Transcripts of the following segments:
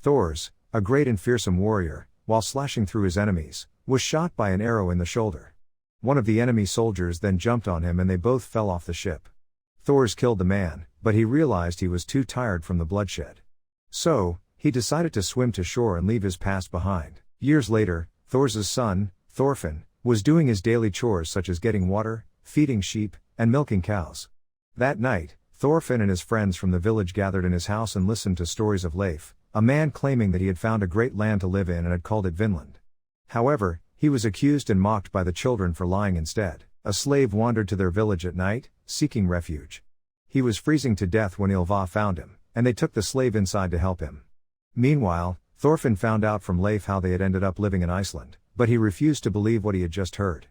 Thors, a great and fearsome warrior, while slashing through his enemies, was shot by an arrow in the shoulder. One of the enemy soldiers then jumped on him and they both fell off the ship. Thors killed the man, but he realized he was too tired from the bloodshed. So, he decided to swim to shore and leave his past behind. Years later, Thor's son, Thorfinn, was doing his daily chores such as getting water, feeding sheep, and milking cows. That night, Thorfinn and his friends from the village gathered in his house and listened to stories of Leif, a man claiming that he had found a great land to live in and had called it Vinland. However, he was accused and mocked by the children for lying instead. A slave wandered to their village at night, seeking refuge. He was freezing to death when Ylva found him, and they took the slave inside to help him. Meanwhile, Thorfinn found out from Leif how they had ended up living in Iceland, but he refused to believe what he had just heard.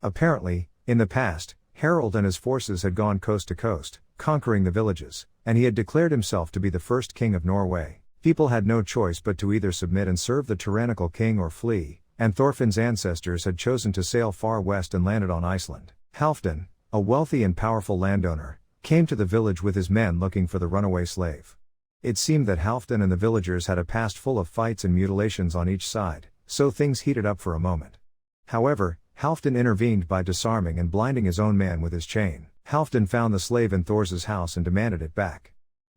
Apparently, in the past, Harald and his forces had gone coast to coast, conquering the villages, and he had declared himself to be the first king of Norway. People had no choice but to either submit and serve the tyrannical king or flee, and Thorfinn's ancestors had chosen to sail far west and landed on Iceland. Halfdan, a wealthy and powerful landowner, came to the village with his men looking for the runaway slave. It seemed that Halfdan and the villagers had a past full of fights and mutilations on each side, so things heated up for a moment. However, Halfdan intervened by disarming and blinding his own man with his chain. Halfdan found the slave in Thor's house and demanded it back.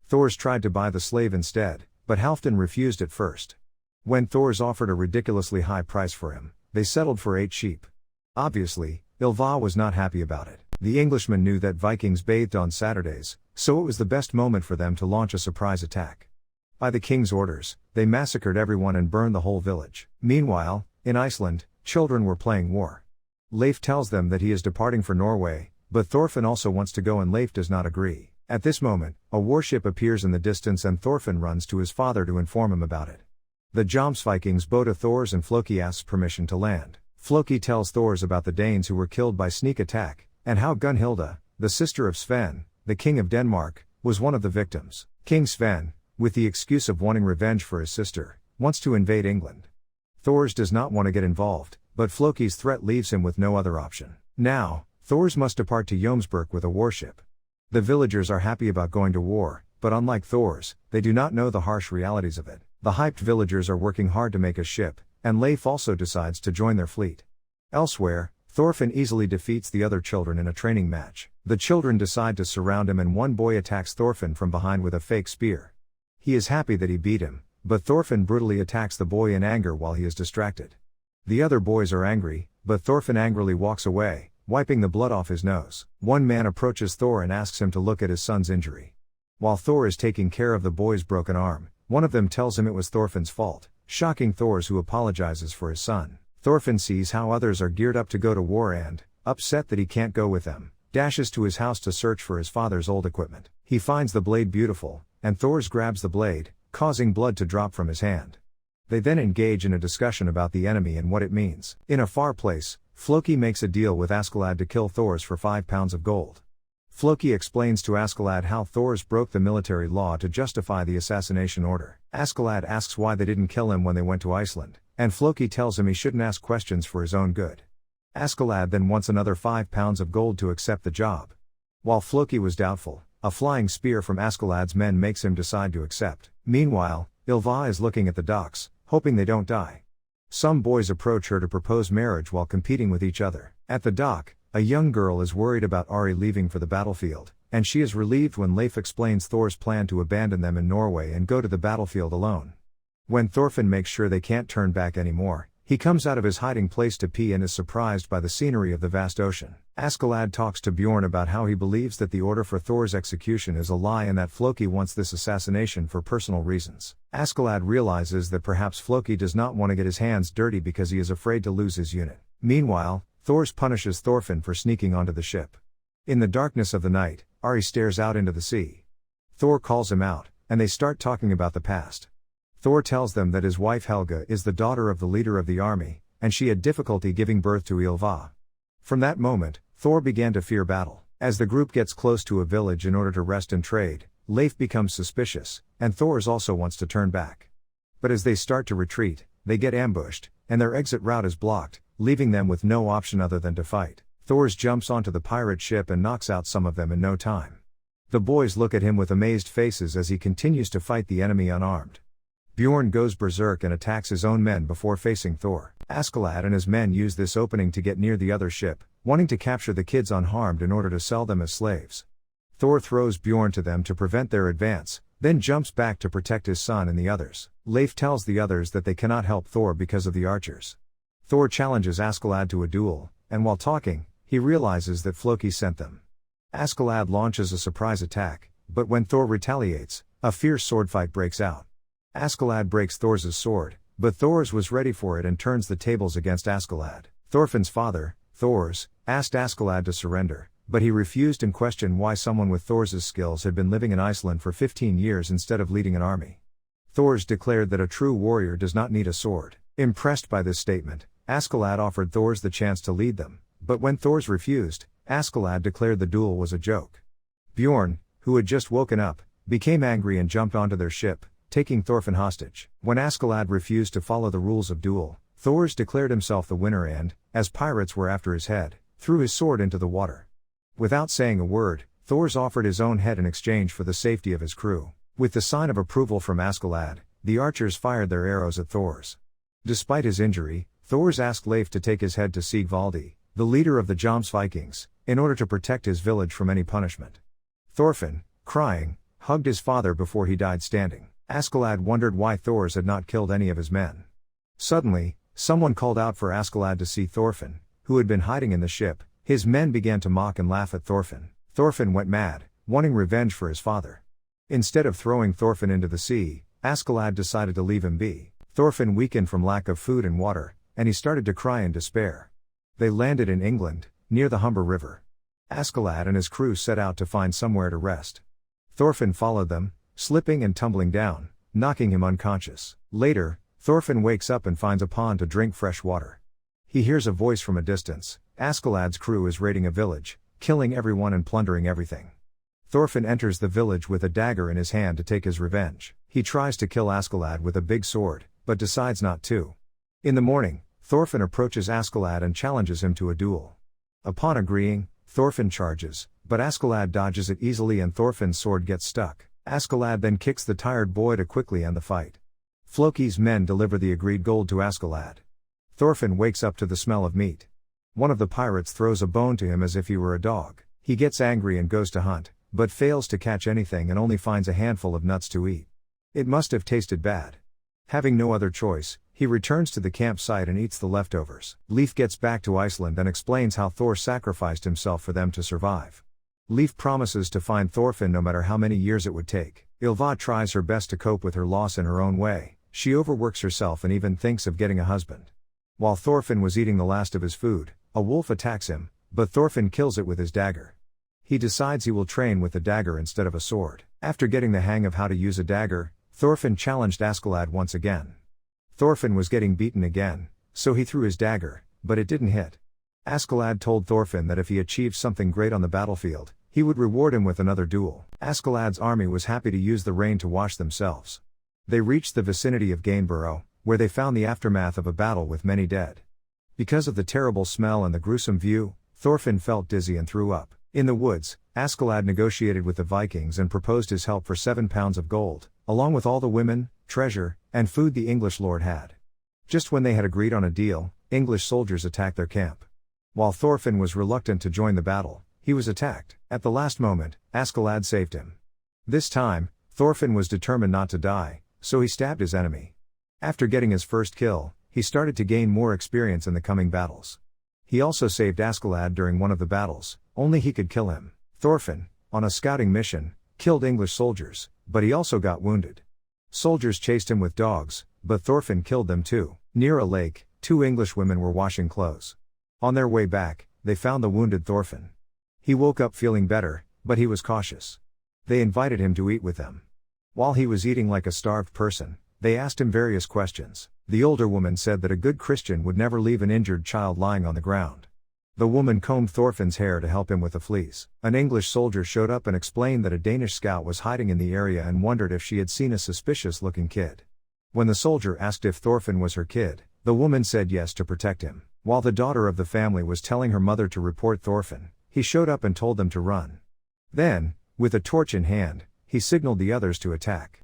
Thors tried to buy the slave instead, but Halfdan refused at first. When Thors offered a ridiculously high price for him, they settled for 8 sheep. Obviously, Ylva was not happy about it. The Englishmen knew that Vikings bathed on Saturdays, so it was the best moment for them to launch a surprise attack. By the king's orders, they massacred everyone and burned the whole village. Meanwhile, in Iceland, children were playing war. Leif tells them that he is departing for Norway, but Thorfinn also wants to go and Leif does not agree. At this moment, a warship appears in the distance and Thorfinn runs to his father to inform him about it. The Jomsvikings bow to Thors and Floki asks permission to land. Floki tells Thors about the Danes who were killed by sneak attack, and how Gunhilda, the sister of Sven, the king of Denmark, was one of the victims. King Sven, with the excuse of wanting revenge for his sister, wants to invade England. Thors does not want to get involved, but Floki's threat leaves him with no other option. Now, Thors must depart to Jomsburg with a warship. The villagers are happy about going to war, but unlike Thors, they do not know the harsh realities of it. The hyped villagers are working hard to make a ship, and Leif also decides to join their fleet. Elsewhere, Thorfinn easily defeats the other children in a training match. The children decide to surround him and one boy attacks Thorfinn from behind with a fake spear. He is happy that he beat him, but Thorfinn brutally attacks the boy in anger while he is distracted. The other boys are angry, but Thorfinn angrily walks away, wiping the blood off his nose. One man approaches Thor and asks him to look at his son's injury. While Thor is taking care of the boy's broken arm, one of them tells him it was Thorfinn's fault, shocking Thors, who apologizes for his son. Thorfinn sees how others are geared up to go to war and, upset that he can't go with them, dashes to his house to search for his father's old equipment. He finds the blade beautiful, and Thors grabs the blade, causing blood to drop from his hand. They then engage in a discussion about the enemy and what it means. In a far place, Floki makes a deal with Askeladd to kill Thors for 5 pounds of gold. Floki explains to Askeladd how Thors broke the military law to justify the assassination order. Askeladd asks why they didn't kill him when they went to Iceland, and Floki tells him he shouldn't ask questions for his own good. Askeladd then wants another 5 pounds of gold to accept the job. While Floki was doubtful, a flying spear from Askeladd's men makes him decide to accept. Meanwhile, Ylva is looking at the docks, hoping they don't die. Some boys approach her to propose marriage while competing with each other. At the dock, a young girl is worried about Ari leaving for the battlefield, and she is relieved when Leif explains Thor's plan to abandon them in Norway and go to the battlefield alone. When Thorfinn makes sure they can't turn back anymore, he comes out of his hiding place to pee and is surprised by the scenery of the vast ocean. Askeladd talks to Bjorn about how he believes that the order for Thor's execution is a lie and that Floki wants this assassination for personal reasons. Askeladd realizes that perhaps Floki does not want to get his hands dirty because he is afraid to lose his unit. Meanwhile, Thors punishes Thorfinn for sneaking onto the ship. In the darkness of the night, Ari stares out into the sea. Thor calls him out, and they start talking about the past. Thor tells them that his wife Helga is the daughter of the leader of the army, and she had difficulty giving birth to Ylva. From that moment, Thor began to fear battle. As the group gets close to a village in order to rest and trade, Leif becomes suspicious, and Thor also wants to turn back. But as they start to retreat, they get ambushed, and their exit route is blocked, leaving them with no option other than to fight. Thor jumps onto the pirate ship and knocks out some of them in no time. The boys look at him with amazed faces as he continues to fight the enemy unarmed. Bjorn goes berserk and attacks his own men before facing Thor. Askeladd and his men use this opening to get near the other ship, wanting to capture the kids unharmed in order to sell them as slaves. Thor throws Bjorn to them to prevent their advance, then jumps back to protect his son and the others. Leif tells the others that they cannot help Thor because of the archers. Thor challenges Askeladd to a duel, and while talking, he realizes that Floki sent them. Askeladd launches a surprise attack, but when Thor retaliates, a fierce swordfight breaks out. Askeladd breaks Thor's sword, but Thor's was ready for it and turns the tables against Askeladd. Thorfinn's father, Thor's, asked Askeladd to surrender, but he refused and questioned why someone with Thor's skills had been living in Iceland for 15 years instead of leading an army. Thor's declared that a true warrior does not need a sword. Impressed by this statement, Askeladd offered Thor's the chance to lead them, but when Thor's refused, Askeladd declared the duel was a joke. Bjorn, who had just woken up, became angry and jumped onto their ship, taking Thorfinn hostage. When Askeladd refused to follow the rules of duel, Thor's declared himself the winner and, as pirates were after his head, threw his sword into the water. Without saying a word, Thor's offered his own head in exchange for the safety of his crew. With the sign of approval from Askeladd, the archers fired their arrows at Thor's. Despite his injury, Thor's asked Leif to take his head to Sigvaldi, the leader of the Vikings, in order to protect his village from any punishment. Thorfinn, crying, hugged his father before he died standing. Askeladd wondered why Thor's had not killed any of his men. Suddenly, someone called out for Askeladd to see Thorfinn, who had been hiding in the ship. His men began to mock and laugh at Thorfinn. Thorfinn went mad, wanting revenge for his father. Instead of throwing Thorfinn into the sea, Askeladd decided to leave him be. Thorfinn weakened from lack of food and water, and he started to cry in despair. They landed in England, near the Humber River. Askeladd and his crew set out to find somewhere to rest. Thorfinn followed them, slipping and tumbling down, knocking him unconscious. Later, Thorfinn wakes up and finds a pond to drink fresh water. He hears a voice from a distance. Askeladd's crew is raiding a village, killing everyone and plundering everything. Thorfinn enters the village with a dagger in his hand to take his revenge. He tries to kill Askeladd with a big sword, but decides not to. In the morning, Thorfinn approaches Askeladd and challenges him to a duel. Upon agreeing, Thorfinn charges, but Askeladd dodges it easily and Thorfinn's sword gets stuck. Askeladd then kicks the tired boy to quickly end the fight. Floki's men deliver the agreed gold to Askeladd. Thorfinn wakes up to the smell of meat. One of the pirates throws a bone to him as if he were a dog. He gets angry and goes to hunt, but fails to catch anything and only finds a handful of nuts to eat. It must have tasted bad. Having no other choice, he returns to the campsite and eats the leftovers. Leif gets back to Iceland and explains how Thor sacrificed himself for them to survive. Leif promises to find Thorfinn no matter how many years it would take. Ylva tries her best to cope with her loss in her own way. She overworks herself and even thinks of getting a husband. While Thorfinn was eating the last of his food, a wolf attacks him, but Thorfinn kills it with his dagger. He decides he will train with the dagger instead of a sword. After getting the hang of how to use a dagger, Thorfinn challenged Askeladd once again. Thorfinn was getting beaten again, so he threw his dagger, but it didn't hit. Askeladd told Thorfinn that if he achieved something great on the battlefield, he would reward him with another duel. Askeladd's army was happy to use the rain to wash themselves. They reached the vicinity of Gainsborough, where they found the aftermath of a battle with many dead. Because of the terrible smell and the gruesome view, Thorfinn felt dizzy and threw up. In the woods, Askeladd negotiated with the Vikings and proposed his help for 7 pounds of gold, along with all the women, treasure, and food the English lord had. Just when they had agreed on a deal, English soldiers attacked their camp. While Thorfinn was reluctant to join the battle, he was attacked. At the last moment, Askeladd saved him. This time, Thorfinn was determined not to die, so he stabbed his enemy. After getting his first kill, he started to gain more experience in the coming battles. He also saved Askeladd during one of the battles, only he could kill him. Thorfinn, on a scouting mission, killed English soldiers, but he also got wounded. Soldiers chased him with dogs, but Thorfinn killed them too. Near a lake, 2 English women were washing clothes. On their way back, they found the wounded Thorfinn. He woke up feeling better, but he was cautious. They invited him to eat with them. While he was eating like a starved person, they asked him various questions. The older woman said that a good Christian would never leave an injured child lying on the ground. The woman combed Thorfinn's hair to help him with the fleas. An English soldier showed up and explained that a Danish scout was hiding in the area and wondered if she had seen a suspicious-looking kid. When the soldier asked if Thorfinn was her kid, the woman said yes to protect him. While the daughter of the family was telling her mother to report Thorfinn, he showed up and told them to run. Then, with a torch in hand, he signaled the others to attack.